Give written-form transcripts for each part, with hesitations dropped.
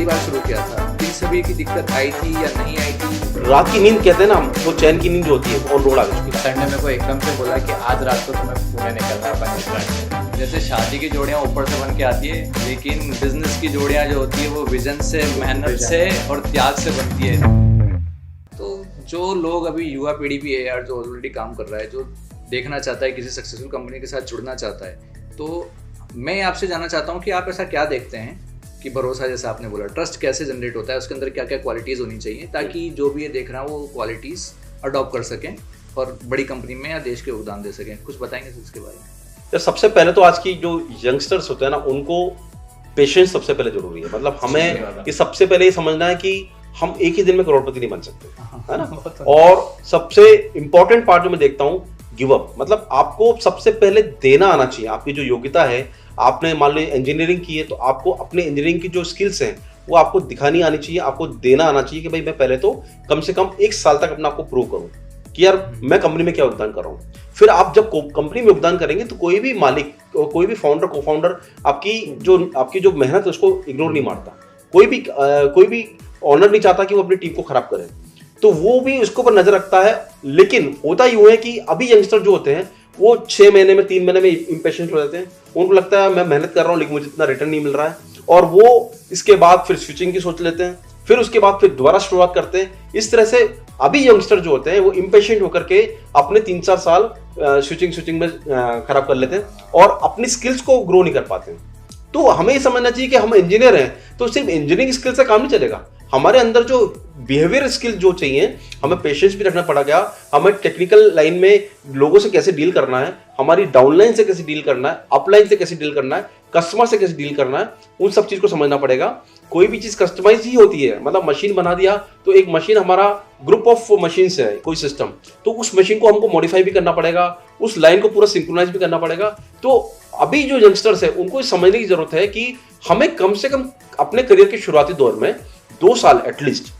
पहली बार शुरू किया था, इन सभी की दिक्कत आई थी या नहीं आई थी? रात की नींद कहते हैं ना हम, वो चैन की नींद जो होती है वो ऑन रोड आ चुकी है। सर ने मेरे को एकदम से बोला कि आज रात को तुम्हें पुणे निकलना है बनेसगढ़। जैसे शादी की जोड़ियाँ ऊपर से बन के आती है, लेकिन बिजनेस की जोड़ियाँ जो होती है वो विजन से, मेहनत से और त्याग से बनती है। तो जो लोग अभी युवा पीढ़ी भी है यार, जो ऑलरेडी काम कर रहा है, जो देखना चाहता है किसी सक्सेसफुल कंपनी के साथ जुड़ना चाहता है, तो मैं आपसे जानना चाहता हूँ कि आप ऐसा क्या देखते हैं कि भरोसा, जैसा आपने बोला, ट्रस्ट कैसे जनरेट होता है, उसके अंदर क्या क्या क्वालिटीज़ होनी चाहिए ताकि जो भी ये देख रहा है वो क्वालिटीज़ अडॉप्ट कर सकें और बड़ी कंपनी में या देश के योगदान दे सकें? कुछ बताएंगे इसके बारे में? तो सबसे पहले तो आज की जो यंगस्टर्स होते हैं ना, उनको पेशेंस सबसे पहले जरूरी है। मतलब हमें ये सबसे पहले ये समझना है कि हम एक ही दिन में करोड़पति नहीं बन सकते, है ना। और सबसे इंपॉर्टेंट पार्ट जो मैं देखता हूँ, गिव अप। मतलब आपको सबसे पहले देना आना चाहिए। आपकी जो योग्यता है, आपने मान लो इंजीनियरिंग की है, तो आपको अपने इंजीनियरिंग की जो स्किल्स हैं वो आपको दिखानी आनी चाहिए, आपको देना आना चाहिए कि भाई मैं पहले तो कम से कम 1 साल तक अपने आपको प्रूव करूं कि यार मैं कंपनी में क्या योगदान कर रहा हूं। फिर आप जब कंपनी में योगदान करेंगे तो कोई भी मालिक, कोई भी फाउंडर, को फाउंडर आपकी जो मेहनत है उसको इग्नोर नहीं मारता। कोई भी ऑनर नहीं चाहता कि वो अपनी टीम को खराब करे, तो वो भी उसके ऊपर नजर रखता है। लेकिन होता यूं है कि अभी यंगस्टर जो होते हैं वो 6 महीने में, 3 महीने में इंपेशेंट हो जाते हैं। उनको लगता है मैं मेहनत कर रहा हूँ लेकिन मुझे इतना रिटर्न नहीं मिल रहा है, और वो इसके बाद फिर स्विचिंग की सोच लेते हैं, फिर उसके बाद फिर दोबारा शुरुआत करते हैं। इस तरह से अभी यंगस्टर जो होते हैं वो इंपेशेंट होकर के अपने 3-4 साल स्विचिंग में खराब कर लेते हैं और अपनी स्किल्स को ग्रो नहीं कर पाते हैं। तो हमें ये समझना चाहिए कि हम इंजीनियर हैं तो सिर्फ इंजीनियरिंग स्किल से काम नहीं चलेगा। हमारे अंदर जो बिहेवियर स्किल जो चाहिए, हमें पेशेंस भी रखना पड़ेगा, हमें टेक्निकल लाइन में लोगों से कैसे डील करना है, हमारी डाउनलाइन से कैसे डील करना है, अपलाइन से कैसे डील करना है, कस्टमर से कैसे डील करना है, उन सब चीज को समझना पड़ेगा। कोई भी चीज कस्टमाइज ही होती है। मतलब मशीन बना दिया तो एक मशीन हमारा ग्रुप ऑफ मशीन है, कोई सिस्टम, तो उस मशीन को हमको मॉडिफाई भी करना पड़ेगा, उस लाइन को पूरा सिंक्रोनाइज भी करना पड़ेगा। तो अभी जो यंगस्टर्स है उनको समझने की जरूरत है कि हमें कम से कम अपने करियर के शुरुआती दौर में 2 साल एटलीस्ट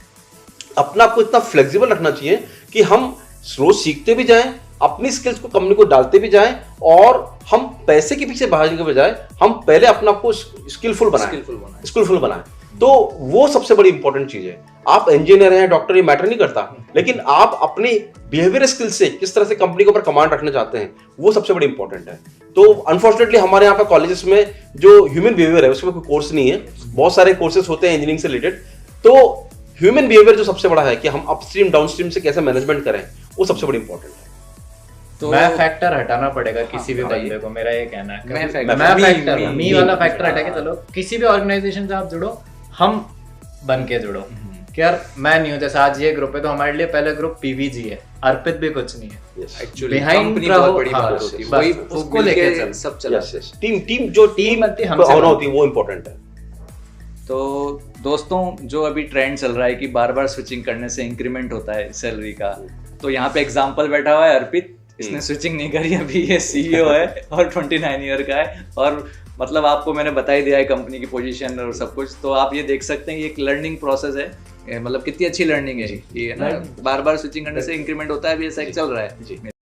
अपना आपको इतना फ्लेक्सिबल रखना चाहिए कि हम रोज सीखते भी जाएं, अपनी स्किल्स को कंपनी को डालते भी जाएं, और हम पैसे के पीछे भागने के बजाय हम पहले अपना आपको स्किलफुल बनाएं। तो वो सबसे बड़ी इंपॉर्टेंट चीज है। आप इंजीनियर हैं, डॉक्टर, ये मैटर नहीं करता, लेकिन आप अपनी बिहेवियर स्किल से किस तरह से कंपनी के ऊपर कमांड रखना चाहते हैं वो सबसे बड़ी इंपॉर्टेंट है। तो अनफॉर्चुनेटली हमारे यहाँ पे कॉलेजेस में जो ह्यूमन बिहेवियर है उसमें कोई कोर्स नहीं है। बहुत सारे कोर्सेज होते हैं इंजीनियरिंग से रिलेटेड, तो ह्यूमन बिहेवियर जो सबसे बड़ा है कि हम अपस्ट्रीम डाउनस्ट्रीम से कैसे मैनेजमेंट करें, वो सबसे बड़ी इंपॉर्टेंट है। तो मैं फैक्टर हटाना पड़ेगा किसी भी बंदे को, मेरा ये कहना है। मी वाला फैक्टर हटा के चलो, किसी भी ऑर्गेनाइजेशन से आप जुड़ो, हम बन के जुड़ो कि यार मैं नहीं हूं। जैसे आज ये ग्रुप है तो हमारे लिए पहले ग्रुप पीवीजी है, अर्पित भी कुछ नहीं है। एक्चुअली कंपनी बहुत बड़ी बात होती है, वही उसको लेके सब चला। टीम जो टीम होना होती है वो इंपॉर्टेंट है। तो दोस्तों, जो अभी ट्रेंड चल रहा है कि बार बार स्विचिंग करने से इंक्रीमेंट होता है सैलरी का, तो यहाँ पे एग्जांपल बैठा हुआ है अर्पित, इसने स्विचिंग नहीं करी, अभी ये सीईओ है और 29 ईयर का है, और मतलब आपको मैंने बता ही दिया है कंपनी की पोजीशन और सब कुछ। तो आप ये देख सकते हैं ये एक लर्निंग प्रोसेस है, मतलब कितनी अच्छी लर्निंग है ये, ना बार बार स्विचिंग करने से इंक्रीमेंट होता है, अभी ऐसा चल रहा है।